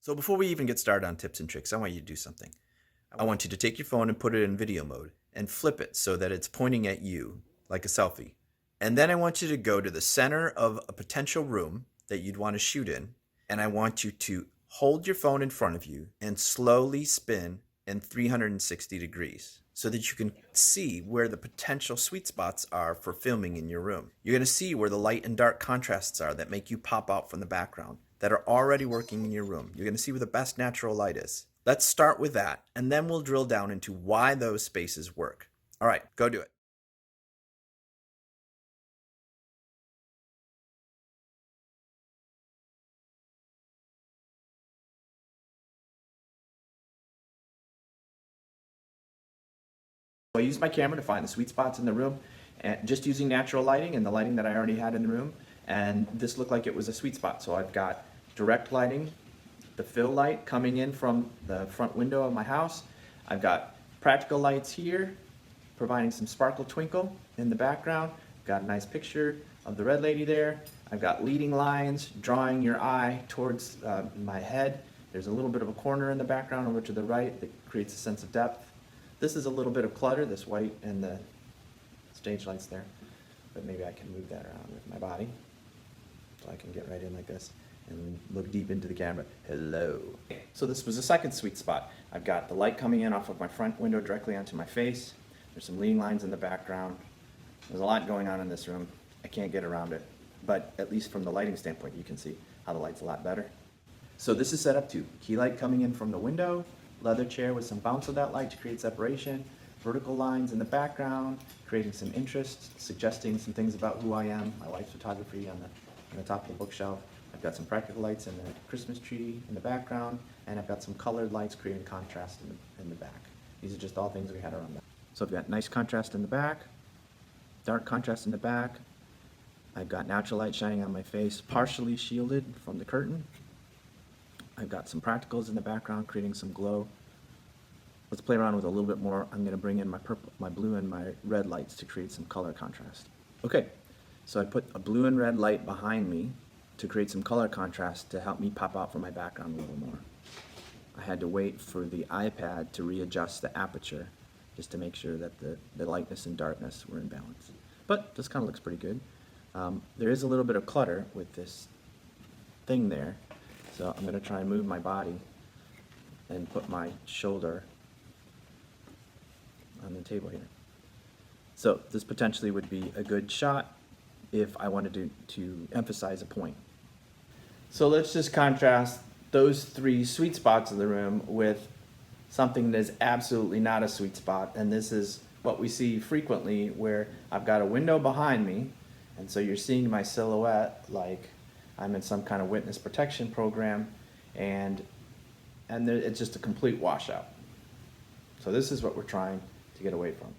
So before we even get started on tips and tricks, I want you to do something. I want you to take your phone and put it in video mode and flip it so that it's pointing at you like a selfie. And then I want you to go to the center of a potential room that you'd want to shoot in. And I want you to hold your phone in front of you and slowly spin in 360 degrees so that you can see where the potential sweet spots are for filming in your room. You're going to see where the light and dark contrasts are that make you pop out from the background that are already working in your room. You're going to see where the best natural light is. Let's start with that, and then we'll drill down into why those spaces work. All right, go do it. I used my camera to find the sweet spots in the room, and just using natural lighting and the lighting that I already had in the room, and this looked like it was a sweet spot. So I've got direct lighting, the fill light coming in from the front window of my house. I've got practical lights here, providing some sparkle twinkle in the background. Got a nice picture of the red lady there. I've got leading lines drawing your eye towards my head. There's a little bit of a corner in the background over to the right that creates a sense of depth. This is a little bit of clutter, this white and the stage lights there, but maybe I can move that around with my body so I can get right in like this and look deep into the camera. Hello. So this was the second sweet spot. I've got the light coming in off of my front window directly onto my face. There's some leading lines in the background. There's a lot going on in this room. I can't get around it, but at least from the lighting standpoint, you can see how the light's a lot better. So this is set up too. Key light coming in from the window, leather chair with some bounce of that light to create separation, vertical lines in the background, creating some interest, suggesting some things about who I am, my wife's photography on the top of the bookshelf. I've got some practical lights in the Christmas tree in the background, and I've got some colored lights creating contrast in the back. These are just all things we had around that. So I've got nice contrast in the back, dark contrast in the back. I've got natural light shining on my face, partially shielded from the curtain. I've got some practicals in the background creating some glow. Let's play around with a little bit more. I'm going to bring in my purple, my blue and my red lights to create some color contrast. Okay, so I put a blue and red light behind me to create some color contrast to help me pop out from my background a little more. I had to wait for the iPad to readjust the aperture just to make sure that the lightness and darkness were in balance. But this kind of looks pretty good. There is a little bit of clutter with this thing there. So I'm going to try and move my body and put my shoulder on the table here. So this potentially would be a good shot if I wanted to emphasize a point. So let's just contrast those three sweet spots in the room with something that is absolutely not a sweet spot. And this is what we see frequently, where I've got a window behind me, and so you're seeing my silhouette like I'm in some kind of witness protection program, and it's just a complete washout. So this is what we're trying to get away from.